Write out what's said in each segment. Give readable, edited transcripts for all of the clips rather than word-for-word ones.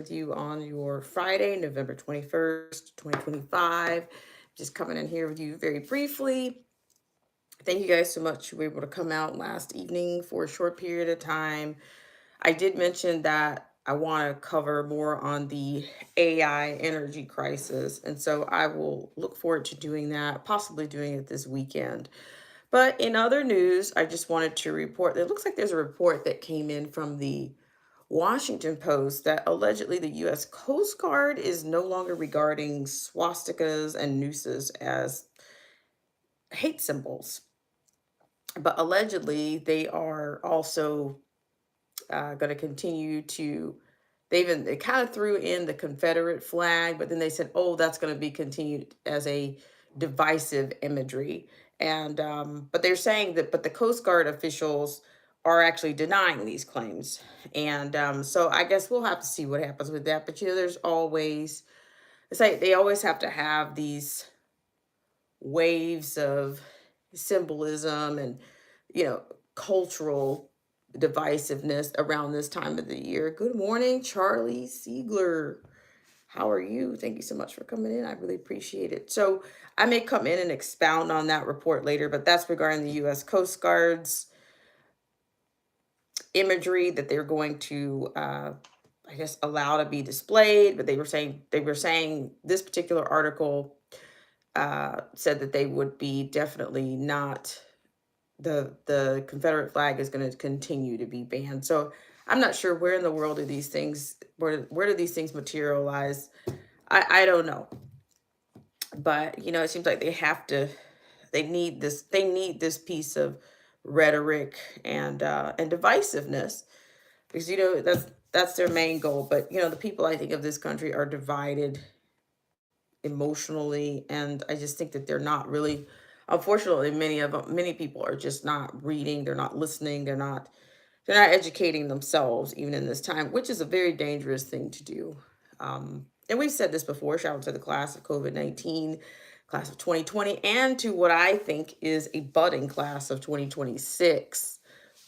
with you on your Friday, November 21st, 2025. Just coming in here with you very briefly. Thank you guys so much. You were able to come out last evening for a short period of time. I did mention that I want to cover more on the AI energy crisis. And so I will look forward to doing that, possibly doing it this weekend. But in other news, I just wanted to report that it looks like there's a report that came in from the Washington Post that allegedly the U.S. Coast Guard is no longer regarding swastikas and nooses as hate symbols, but allegedly they are also going to continue to. They kind of threw in the Confederate flag, but then they said, "Oh, that's going to be continued as a divisive imagery." And but they're saying that, but the Coast Guard officials are actually denying these claims, and so I guess we'll have to see what happens with that. But there's always it's like they always have to have these waves of symbolism and cultural divisiveness around this time of the year. Good morning, Charlie Siegler. How are you? Thank you so much for coming in. I really appreciate it. So I may come in and expound on that report later, but that's regarding the U.S. Coast Guard's imagery that they're going to, I guess, allow to be displayed. But they were saying this particular article said that they would be definitely not. The Confederate flag is going to continue to be banned. So I'm not sure where in the world do these things where do these things materialize. I don't know, but it seems like they need this piece of rhetoric and divisiveness, because that's their main goal. But the people, I think, of this country are divided emotionally, and I just think that they're not really, unfortunately, many people are just not reading, they're not listening, they're not educating themselves even in this time, which is a very dangerous thing to do. And we've said this before. Shout out to the class of COVID-19, class of 2020, and to what I think is a budding class of 2026.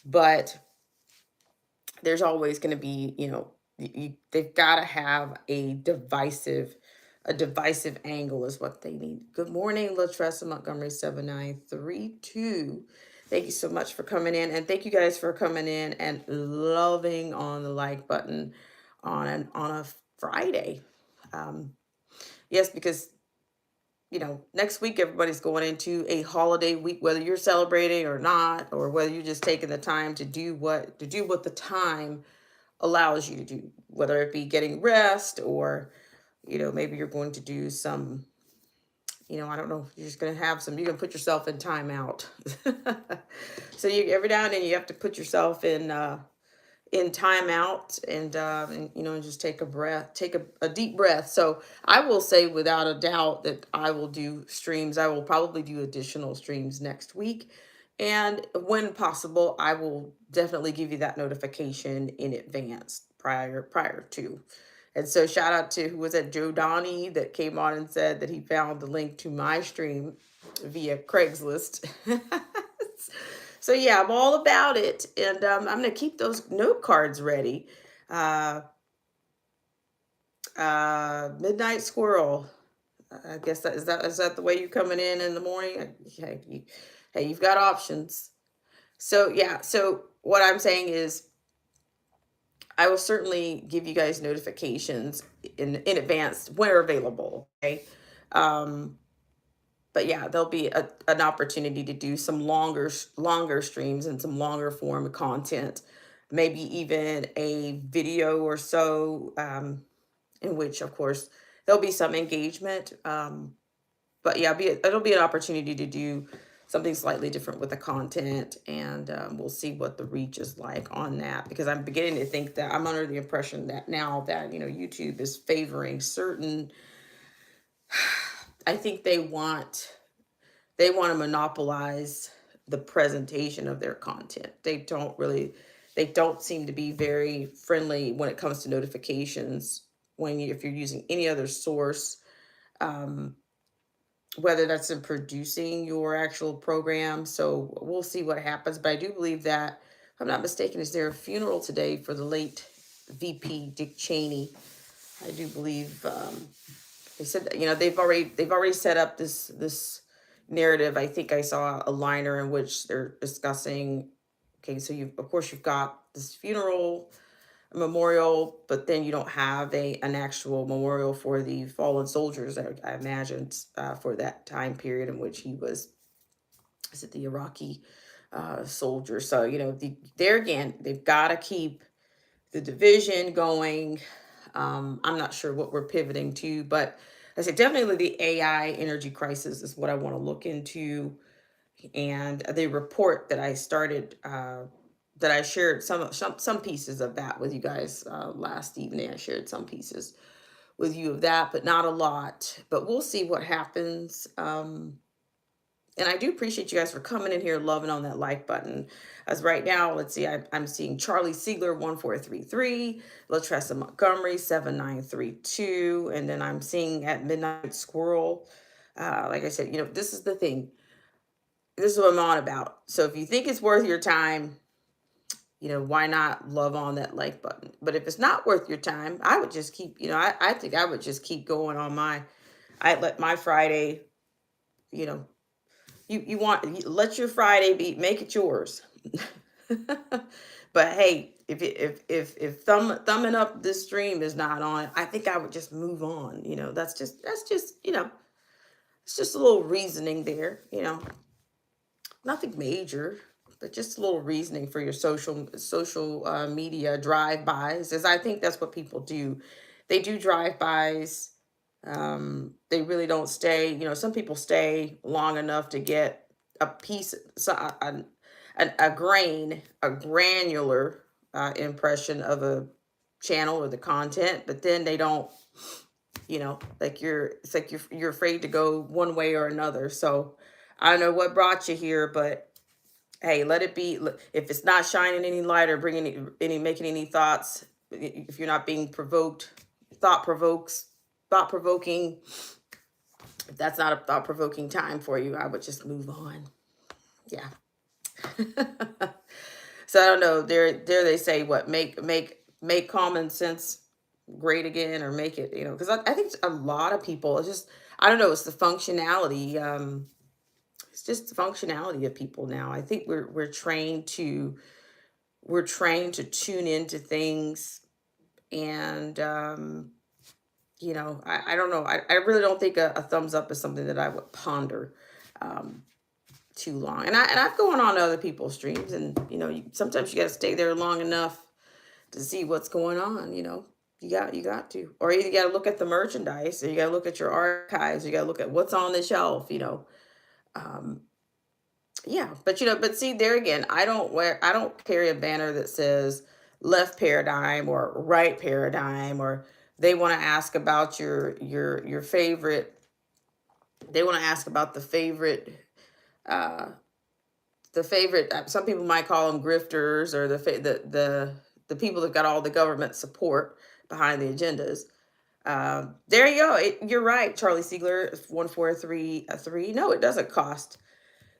But there's always going to be, they've got to have a divisive angle is what they need. Good morning, Latressa Montgomery 7932. Thank you so much for coming in, and thank you guys for coming in and loving on the like button on a Friday. Um, yes, because next week everybody's going into a holiday week, whether you're celebrating or not, or whether you're just taking the time to do what the time allows you to do, whether it be getting rest or maybe you're going to do some, I don't know, you're just going to have some, you're going to put yourself in timeout. So every now and then you have to put yourself in timeout, and just take a breath, take a deep breath. So I will say without a doubt that I will do streams. I will probably do additional streams next week. And when possible, I will definitely give you that notification in advance prior to. And so shout out to, who was that, Joe Donnie, that came on and said that he found the link to my stream via Craigslist. So yeah, I'm all about it, and I'm gonna keep those note cards ready. Uh, Midnight Squirrel. I guess that the way you coming in the morning. Hey, you've got options. So yeah, so what I'm saying is I will certainly give you guys notifications in advance when they're available. Okay. Um, but yeah, there'll be an opportunity to do some longer streams and some longer form of content, maybe even a video or so, in which, of course, there'll be some engagement. But yeah, it'll be an opportunity to do something slightly different with the content, and we'll see what the reach is like on that, because I'm beginning to think that I'm under the impression that now that YouTube is favoring certain. I think they want to monopolize the presentation of their content. They don't seem to be very friendly when it comes to notifications, if you're using any other source, um, whether that's in producing your actual program. So we'll see what happens. But I do believe that, if I'm not mistaken, is there a funeral today for the late VP Dick Cheney? I do believe they said that, they've already set up this narrative. I think I saw a liner in which they're discussing. Okay, so you've got this funeral, a memorial, but then you don't have an actual memorial for the fallen soldiers. I imagined for that time period in which he was. Is it the Iraqi soldier? So there again, they've got to keep the division going. I'm not sure what we're pivoting to, but I say definitely the AI energy crisis is what I want to look into. And the report that I started, that I shared some pieces of that with you guys last evening. I shared some pieces with you of that, but not a lot. But we'll see what happens. And I do appreciate you guys for coming in here, loving on that like button. As right now, let's see, I'm seeing Charlie Siegler 1433, Latressa Montgomery 7932, and then I'm seeing at Midnight Squirrel. Like I said, this is the thing. This is what I'm on about. So if you think it's worth your time, why not love on that like button? But if it's not worth your time, I would just keep, I think I would just keep going on I'd let my Friday, you know, let your Friday make it yours. But hey, if thumbing up this stream is not on, I think I would just move on. That's just it's just a little reasoning there. Nothing major, but just a little reasoning for your social media drive-bys, as I think that's what people do. They do drive-bys. They really don't stay. Some people stay long enough to get a piece, so a grain, a granular impression of a channel or the content, but then they don't. It's like you're afraid to go one way or another. So I don't know what brought you here, but hey, let it be. If it's not shining any light or bringing making any thoughts, if you're not being provoked, thought provoking, if that's not a thought provoking time for you, I would just move on. Yeah. So I don't know. There they say what make common sense great again, or make it, because I think a lot of people, it's just, I don't know, it's the functionality. It's just the functionality of people now. I think we're trained to tune into things, and I don't know. I really don't think a thumbs up is something that I would ponder too long. And I've gone on other people's streams, and sometimes you got to stay there long enough to see what's going on. You got to, or either you got to look at the merchandise, or you got to look at your archives, or you got to look at what's on the shelf. Yeah, but see, there again, I don't carry a banner that says left paradigm or right paradigm, or they want to ask about your favorite. They want to ask about uh the favorite. Some people might call them grifters, or the people that got all the government support behind the agendas. There you go. You're right, Charlie Siegler 1433. No, it doesn't cost.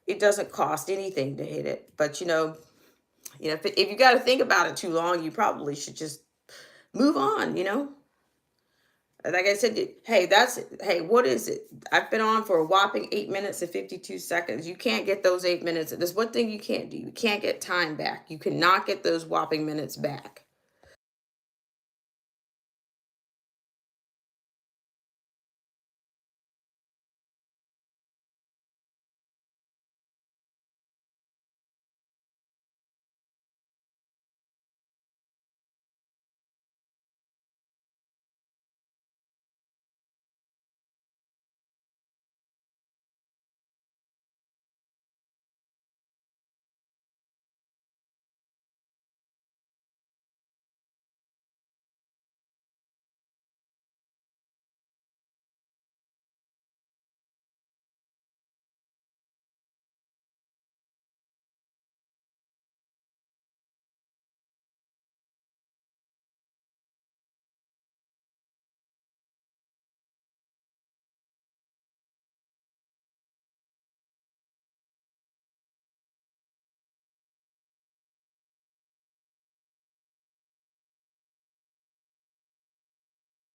It doesn't cost anything to hit it. But if you got to think about it too long, you probably should just move on. Like I said, hey, what is it? I've been on for a whopping 8 minutes and 52 seconds. You can't get those 8 minutes. There's one thing you can't do. You can't get time back. You cannot get those whopping minutes back.